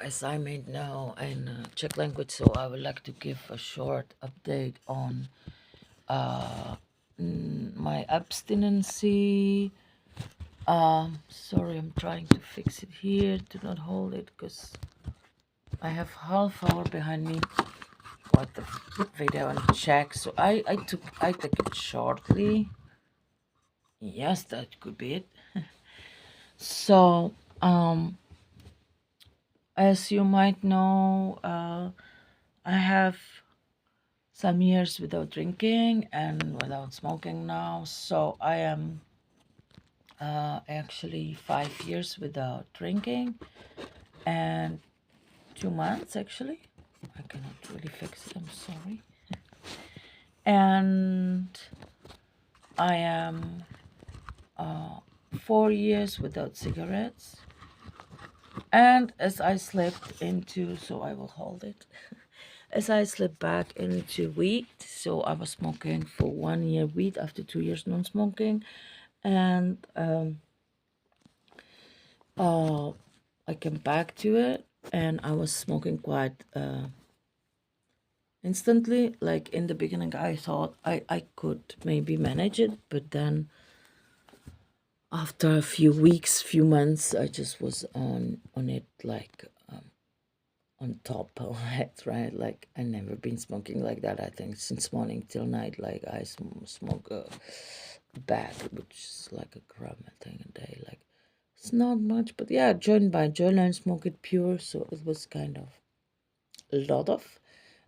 As I may know in Czech language, so I would like to give a short update on my abstinency. Sorry, I'm trying to fix it here. Do not hold it because I have half hour behind me. What the video and check. So I take it shortly. Yes, that could be it. So as you might know, I have some years without drinking and without smoking now. So I am actually 5 years without drinking and 2 months actually. I cannot really fix it, I'm sorry. And I am 4 years without cigarettes. And as I slipped into, so I will hold it. As I slipped back into weed, so I was smoking for 1 year weed after 2 years non-smoking, and I came back to it, and I was smoking quite instantly. Like in the beginning, I thought I could maybe manage it, but then after a few weeks, few months, I just was on it like on top of it, right? Like I never been smoking like that. I think since morning till night, like I smoke a bag, which is like a gram I think a day. Like it's not much, but yeah, joint by joint, I smoke it pure, so it was kind of a lot of.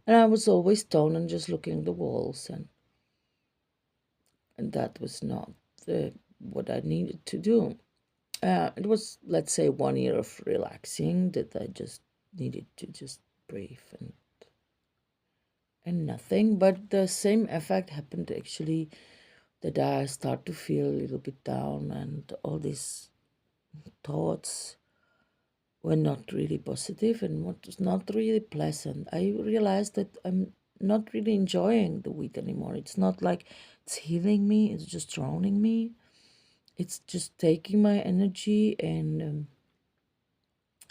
And I was always stoned and just looking at the walls, and that was not what I needed to do. It was, let's say, 1 year of relaxing that I just needed to just breathe and nothing. But the same effect happened actually that I start to feel a little bit down, and all these thoughts were not really positive and what was not really pleasant. I realized that I'm not really enjoying the weed anymore. It's not like it's healing me, it's just drowning me. It's just taking my energy, and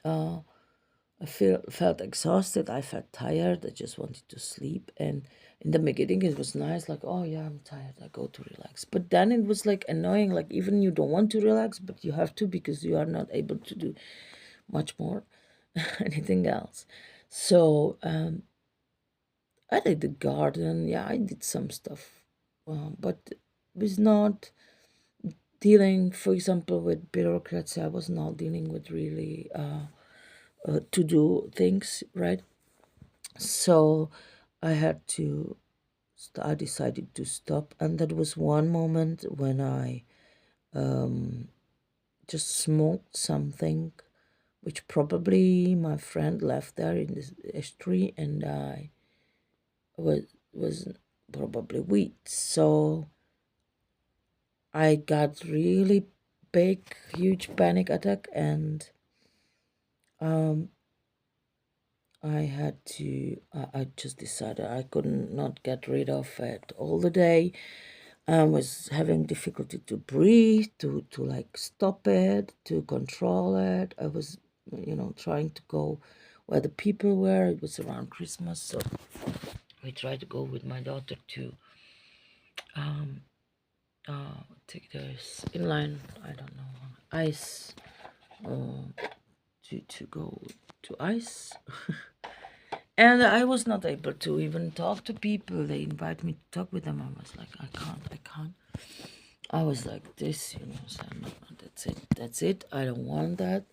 I felt exhausted. I felt tired. I just wanted to sleep. And in the beginning, it was nice, like, oh yeah, I'm tired. I go to relax. But then it was like annoying, like even you don't want to relax, but you have to because you are not able to do much more anything else. So I did the garden. Yeah, I did some stuff, but it was not dealing, for example, with bureaucracy. I was not dealing with really to do things right. So I had to. I decided to stop, and that was one moment when I just smoked something, which probably my friend left there in the ashtray, and I was probably weed. So I got really big, huge panic attack, and I had to. I just decided I couldn't not get rid of it all the day. I was having difficulty to breathe, to like stop it, to control it. I was, trying to go where the people were. It was around Christmas, so we tried to go with my daughter to um take this inline. I don't know, ice. To go to ice. And I was not able to even talk to people. They invite me to talk with them. I was like, I can't. I was like this, so no, that's it. I don't want that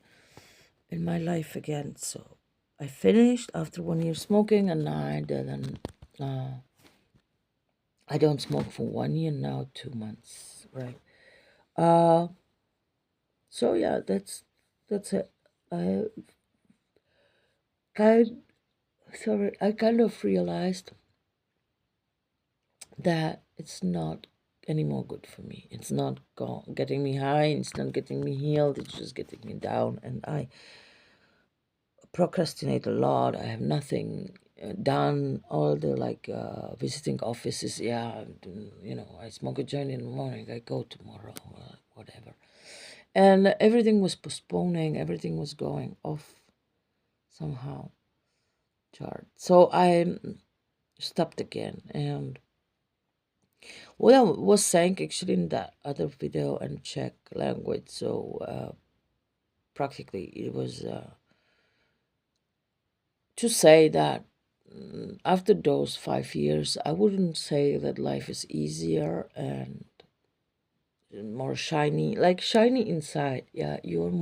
in my life again. So I finished after 1 year smoking, and I didn't. I don't smoke for 1 year now, 2 months, right? Uh, so yeah, that's it. I kind, sorry, I kind of realized that it's not anymore good for me. It's not getting me high. It's not getting me healed. It's just getting me down, and I procrastinate a lot. I have nothing done. All the like visiting offices. Yeah, I smoke a joint in the morning. I go tomorrow, whatever. And everything was postponing. Everything was going off. somehow jarred. So I stopped again. And what I was saying actually in that other video in Czech language, so practically it was to say that after those 5 years, I wouldn't say that life is easier and more shiny, like shiny inside. Yeah, you have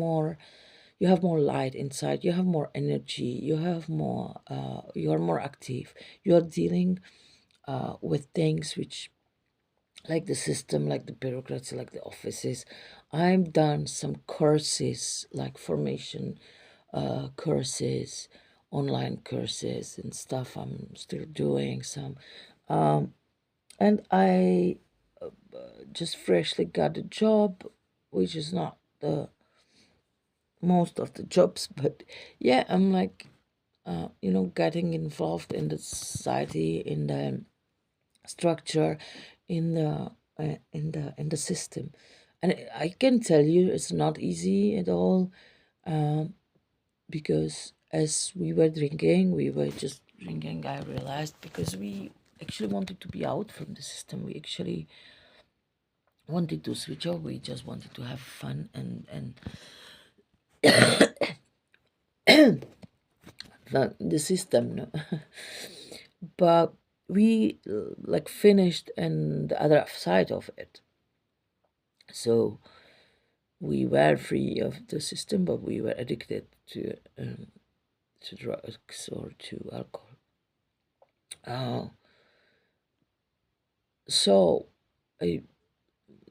more light inside, you have more energy, you have more, you are more active, you are dealing with things which, like the system, like the bureaucracy, like the offices. I've done some courses, like formation courses, online courses and stuff. I'm still doing some. And I just freshly got a job, which is not the most of the jobs, but yeah, I'm like, getting involved in the society, in the structure, in the system. And I can tell you it's not easy at all, because as we were just drinking, I realized, because we actually wanted to be out from the system, we actually wanted to switch off, we just wanted to have fun and the system, no? But we like finished and the other side of it. So we were free of the system, but we were addicted to drugs or to alcohol. Uh, so I,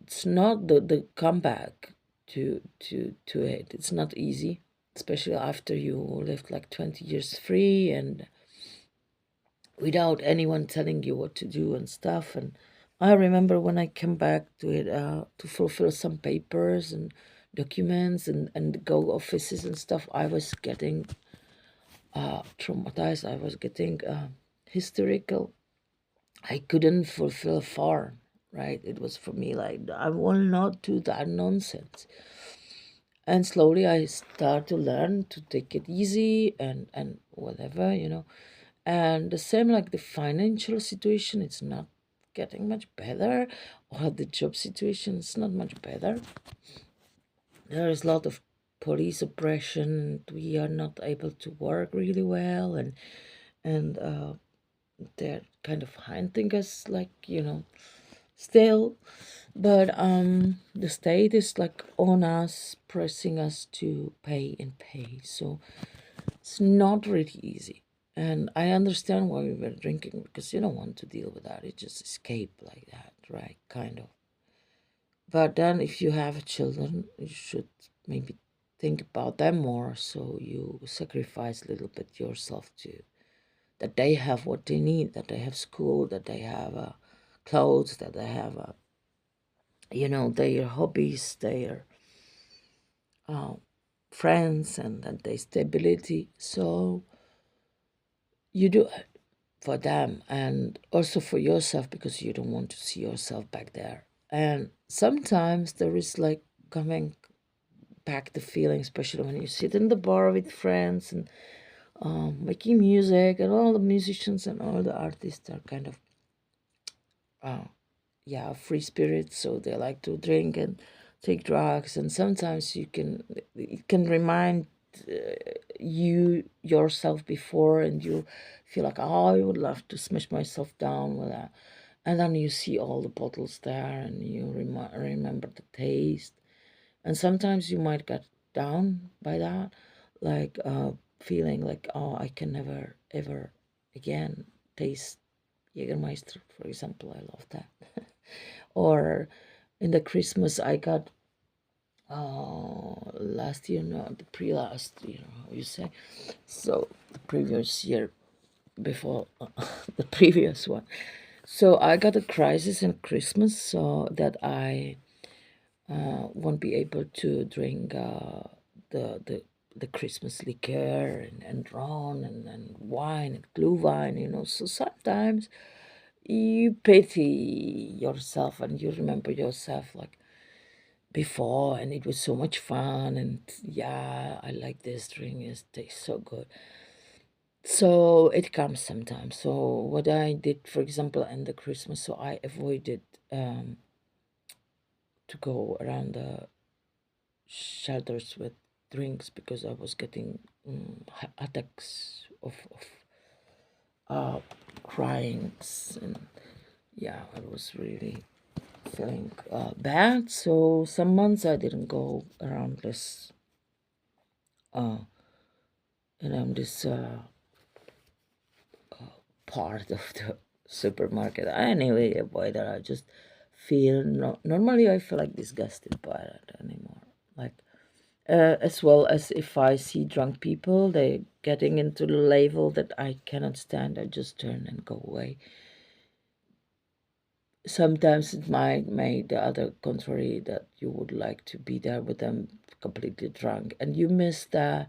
it's not the comeback to it. It's not easy, especially after you lived like 20 years free and without anyone telling you what to do and stuff. And I remember when I came back to it, to fulfill some papers and documents and go offices and stuff, I was getting traumatized. I was getting hysterical. I couldn't fulfill form, right? It was for me like, I will not do that nonsense. And slowly I start to learn to take it easy and whatever, And the same, like the financial situation, it's not getting much better, or the job situation is not much better. There is a lot of police oppression. We are not able to work really well, and they're kind of hunting us, like, still. But the state is like on us, pressing us to pay and pay. So it's not really easy. And I understand why we were drinking, because you don't want to deal with that. It just escape like that, right? Kind of. But then if you have children, you should maybe think about them more, so you sacrifice a little bit yourself too. That they have what they need, that they have school, that they have clothes, that they have, their hobbies, their uh, friends, and that their stability. So you do it for them and also for yourself, because you don't want to see yourself back there. And sometimes there is like coming back the feeling, especially when you sit in the bar with friends and making music, and all the musicians and all the artists are kind of uh, yeah, free spirits, so they like to drink and take drugs. And sometimes it can remind you yourself before, and you feel like, oh, I would love to smash myself down with that. And then you see all the bottles there, and you remember the taste. And sometimes you might get down by that, like feeling like, oh, I can never ever again taste Jägermeister, for example. I love that. Or in the Christmas I got last year, no, the pre-last year, how you say, so the previous year before the previous one. So I got a crisis in Christmas, so that I won't be able to drink the the the Christmas liqueur and ron and wine and glühwein, So sometimes you pity yourself and you remember yourself, like before, and it was so much fun. And yeah, I like this drink, it tastes so good. So it comes sometimes. So what I did, for example, in the Christmas, so I avoided um, to go around the shelters with drinks because I was getting attacks of uh, cryings, and yeah, I was really feeling bad. So some months I didn't go around this uh, this part of the supermarket. I anyway avoid that. I just feel normally I feel like disgusted by it anymore. Like as well as if I see drunk people, they getting into the level that I cannot stand, I just turn and go away. Sometimes it might make the other contrary that you would like to be there with them completely drunk, and you miss that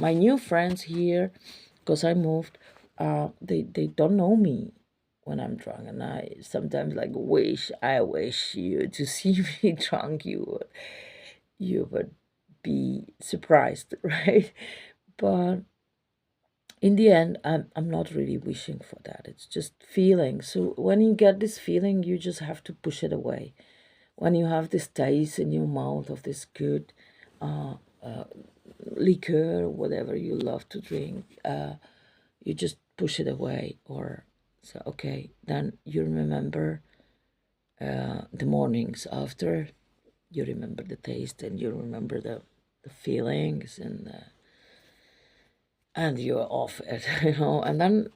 my new friends here, because I moved, they don't know me when I'm drunk, and I sometimes like I wish you to see me drunk, you would be surprised, right? But in the end, I'm not really wishing for that. It's just feeling. So when you get this feeling, you just have to push it away. When you have this taste in your mouth of this good uh, uh, liquor, whatever you love to drink, you just push it away. Or so okay, then you remember the mornings after. You remember the taste, and you remember the feelings, and you're off it, and then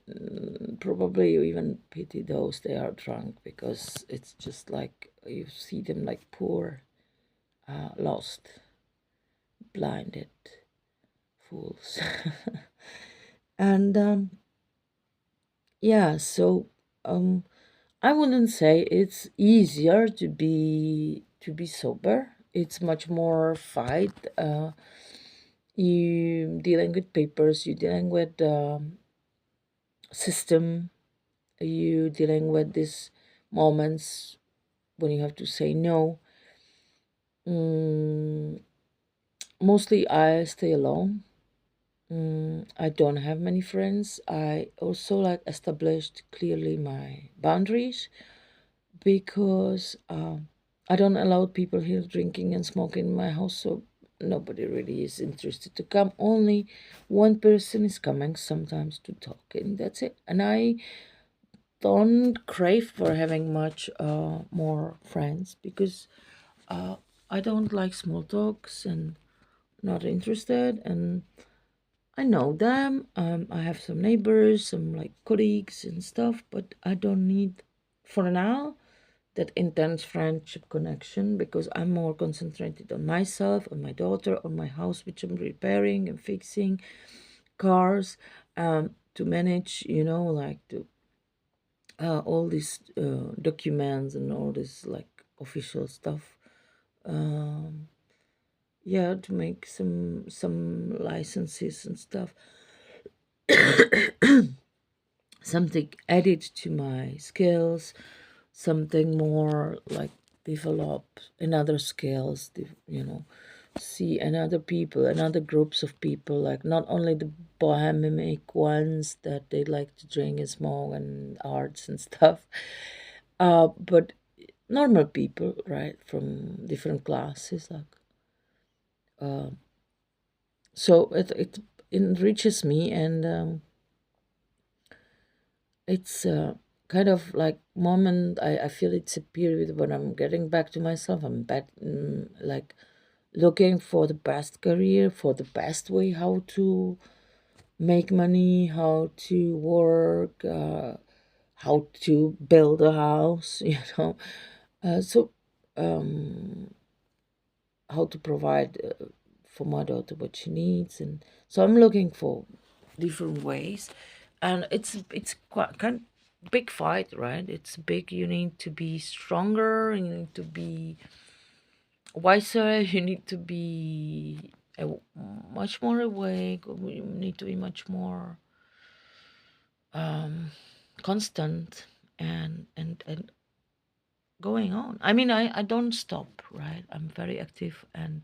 probably you even pity those they are drunk, because it's just like you see them like poor, lost, blinded fools. And yeah, so um, I wouldn't say it's easier to be sober. It's much more fight. You dealing with papers, you dealing with system, you dealing with these moments when you have to say no. mm, Mostly I stay alone. I don't have many friends. I also like established clearly my boundaries, because I don't allow people here drinking and smoking in my house, so nobody really is interested to come. Only one person is coming sometimes to talk, and that's it. And I don't crave for having much more friends, because uh, I don't like small talks and not interested. And I know them. I have some neighbors, some like colleagues and stuff, but I don't need for now that intense friendship connection, because I'm more concentrated on myself, on my daughter, on my house, which I'm repairing and fixing, cars, to manage, like to all these documents and all this like official stuff. Um, yeah, to make some licenses and stuff. Something added to my skills, something more like develop another skills, see another people, another groups of people, like not only the bohemic ones that they like to drink and smoke and arts and stuff, but normal people, right, from different classes, like so it enriches me. And it's kind of like moment, I feel it's a period when I'm getting back to myself. I'm back, like looking for the best career, for the best way how to make money, how to work, how to build a house, so how to provide for my daughter what she needs. And so I'm looking for different ways. And it's quite kind big fight, right? It's big. You need to be stronger, you need to be wiser, you need to be much more awake, you need to be much more constant, and going on. I mean, I don't stop, right? I'm very active and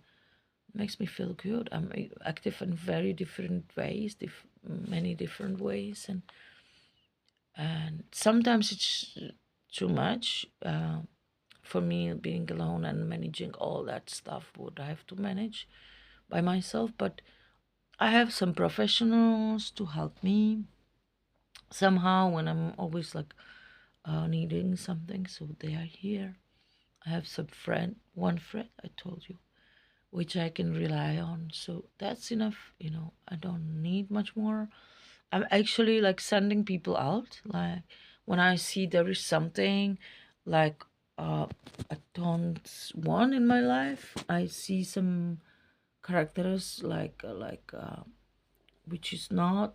makes me feel good. I'm active in very different ways, many different ways, and sometimes it's too much for me being alone and managing all that stuff. Would I have to manage by myself? But I have some professionals to help me somehow when I'm always like needing something, so they are here. I have some one friend I told you, which I can rely on. So that's enough, I don't need much more. I'm actually like sending people out. Like when I see there is something like I don't want in my life, I see some characters which is not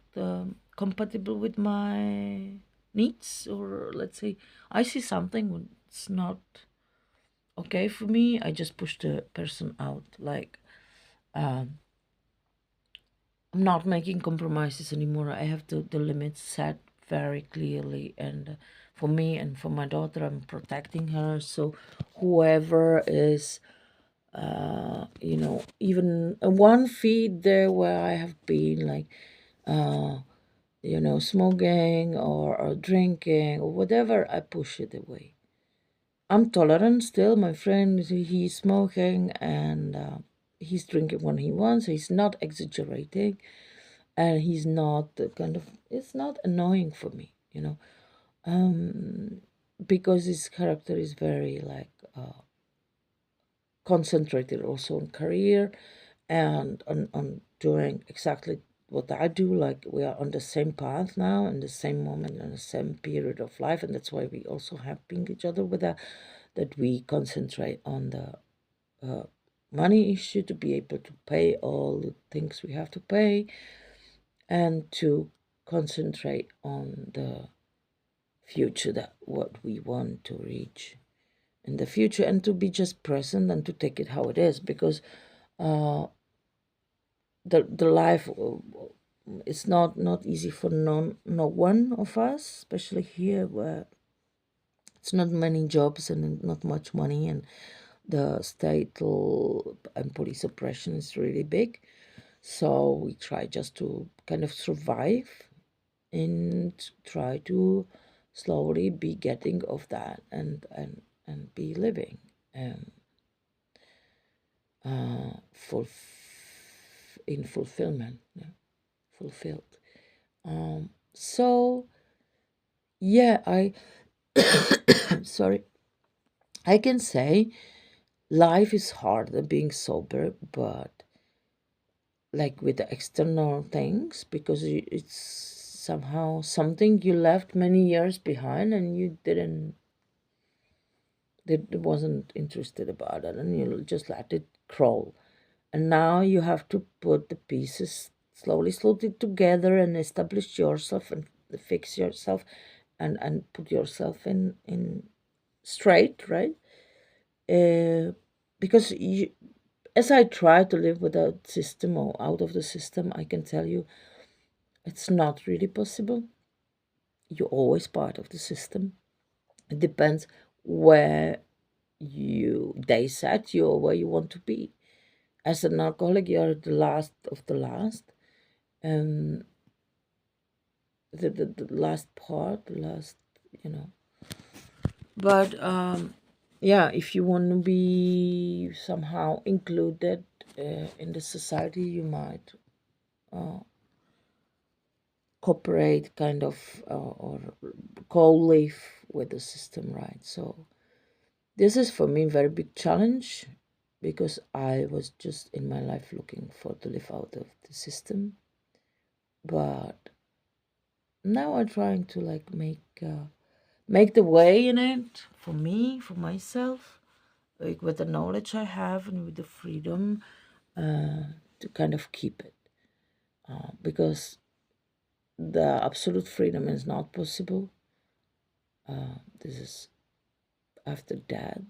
compatible with my needs, or let's say I see something that's not okay for me, I just push the person out. Like um, I'm not making compromises anymore. I have the limits set very clearly, and for me and for my daughter, I'm protecting her. So whoever is, even one feed there where I have been, like, uh, smoking or drinking or whatever, I push it away. I'm tolerant still. My friend, he's smoking and he's drinking when he wants. He's not exaggerating, and he's not the kind of. It's not annoying for me, because his character is very like concentrated also on career and on doing exactly what I do. Like we are on the same path now, in the same moment, in the same period of life, and that's why we also helping each other with that we concentrate on the money issue to be able to pay all the things we have to pay, and to concentrate on the future, that what we want to reach in the future, and to be just present and to take it how it is, because uh the life it's not easy for no one of us, especially here where it's not many jobs and not much money, and the state and police oppression is really big. So we try just to kind of survive and try to slowly be getting of that, and be living um full in fulfillment, yeah, fulfilled. So yeah, I sorry, I can say life is harder being sober, but like with the external things, because it's somehow something you left many years behind and you wasn't interested about it, and you just let it crawl, and now you have to put the pieces slowly together and establish yourself and fix yourself, and put yourself in straight, right? Because as I try to live without system or out of the system, I can tell you it's not really possible. You're always part of the system. It depends where they set you or where you want to be. As an alcoholic, you're the last of the last. Um, the last part, the last, you know. But yeah, if you want to be somehow included in the society, you might uh, cooperate, kind of, or co-live with the system, right? So this is for me a very big challenge, because I was just in my life looking for to live out of the system, but now I'm trying to like make the way in it for me, for myself, like with the knowledge I have and with the freedom to kind of keep it, because the absolute freedom is not possible. This is after that.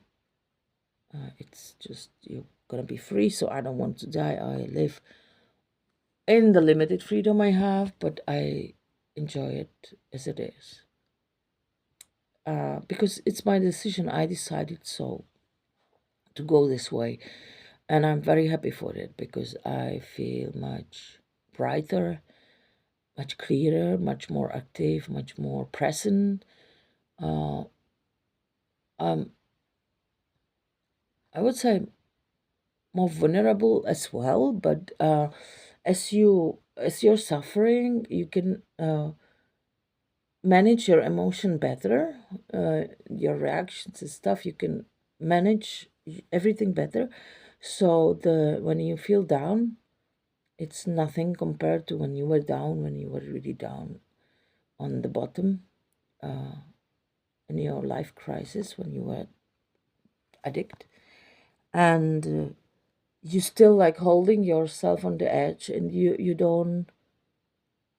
It's just you're gonna be free. So I don't want to die. I live in the limited freedom I have, but I enjoy it as it is. because it's my decision. I decided so to go this way, and I'm very happy for it because I feel much brighter, much clearer, much more active, much more present. Uh, um, I would say more vulnerable as well, but as you're suffering, you can manage your emotion better, your reactions and stuff. You can manage everything better. So the when you feel down, it's nothing compared to when you were down, when you were really down on the bottom, uh, in your life crisis, when you were addict, and you still like holding yourself on the edge, and you don't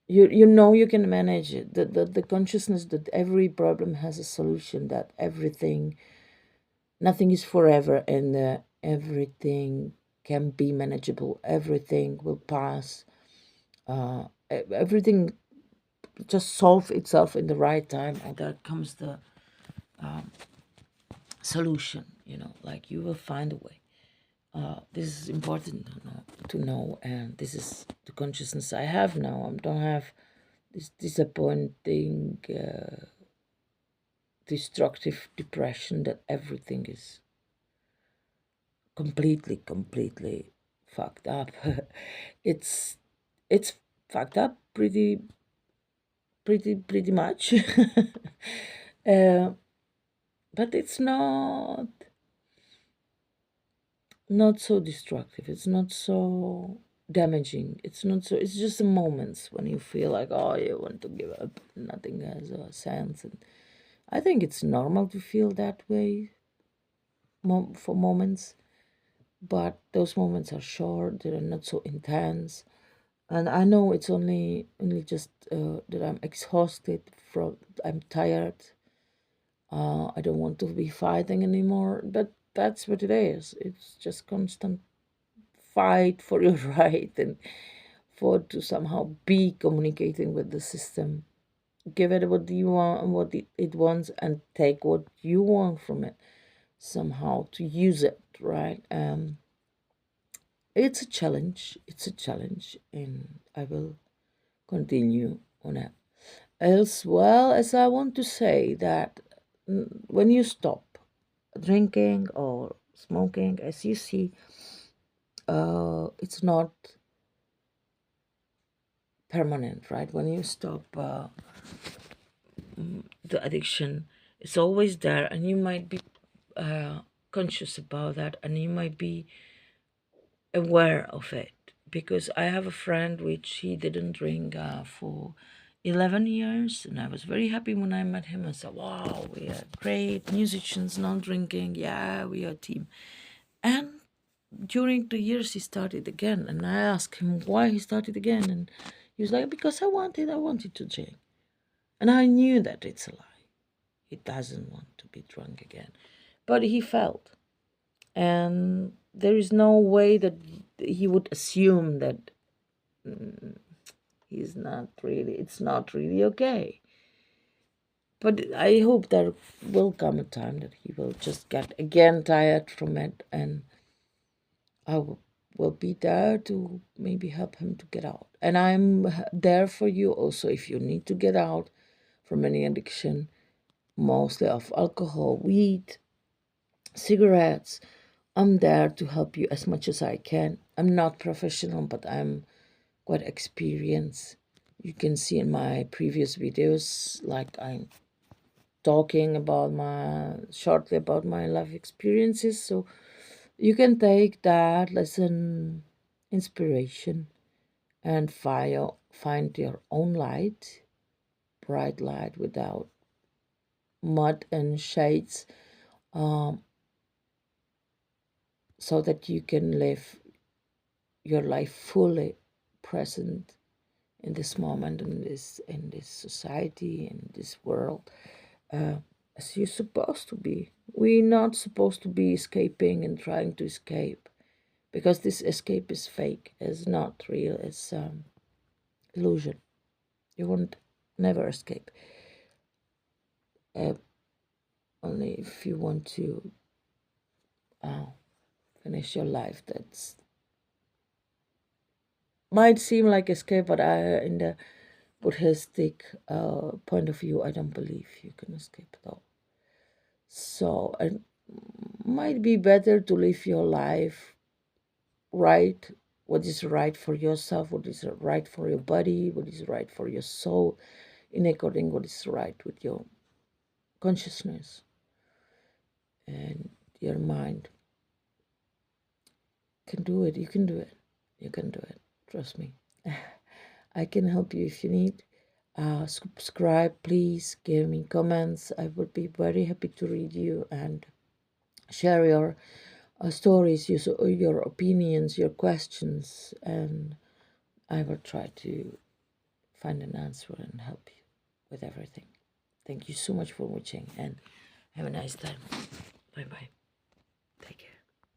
you know you can manage it. The consciousness that every problem has a solution, that everything, nothing is forever, and everything can be manageable, everything will pass, everything just solve itself in the right time, and there comes the solution, like you will find a way. This is important to know, and this is the consciousness I have now. I don't have this disappointing, destructive depression that everything is completely fucked up. it's it's fucked up pretty much. uh, but it's not so destructive. It's not so damaging. It's just the moments when you feel like, oh, you want to give up. Nothing has a sense. And I think it's normal to feel that way for moments, but those moments are short. They're not so intense. And I know it's only just that I'm exhausted from. I'm tired. I don't want to be fighting anymore. But that's what it is. It's just constant fight for your right, and for to somehow be communicating with the system. Give it what you want and what it wants, and take what you want from it. Somehow to use it, right? It's a challenge. It's a challenge, and I will continue on it. As well as I want to say that when you stop drinking or smoking, as you see, it's not permanent, right? When you stop the addiction, it's always there, and you might be conscious about that, and you might be aware of it. Because I have a friend which he didn't drink for 11 years, and I was very happy when I met him. I said, wow, we are great musicians, not drinking, yeah, we are a team. And during the years he started again, and I asked him why he started again, and he was like, because I wanted to drink. And I knew that it's a lie. He doesn't want to be drunk again, but he felt, and there is no way that he would assume that it's not really okay. But I hope there will come a time that he will just get again tired from it, and I will be there to maybe help him to get out. And I'm there for you also if you need to get out from any addiction, mostly of alcohol, weed, cigarettes. I'm there to help you as much as I can. I'm not professional, but I'm quite experienced. You can see in my previous videos, like I'm talking about my shortly about my life experiences. So you can take that lesson, inspiration, and find your own light, bright light without mud and shades, um, so that you can live your life fully present in this moment, in this society, in this world, uh, as you're supposed to be. We're not supposed to be escaping and trying to escape, because this escape is fake. It's not real. It's illusion. You won't never escape. only if you want to finish your life. That's might seem like escape, but in the Buddhistic point of view, I don't believe you can escape at all. So it might be better to live your life right, what is right for yourself, what is right for your body, what is right for your soul, in according what is right with your consciousness and your mind. Can do it. You can do it. You can do it. Trust me. I can help you if you need. Subscribe, please. Give me comments. I would be very happy to read you and share your stories, your opinions, your questions, and I will try to find an answer and help you with everything. Thank you so much for watching and have a nice time. Bye bye.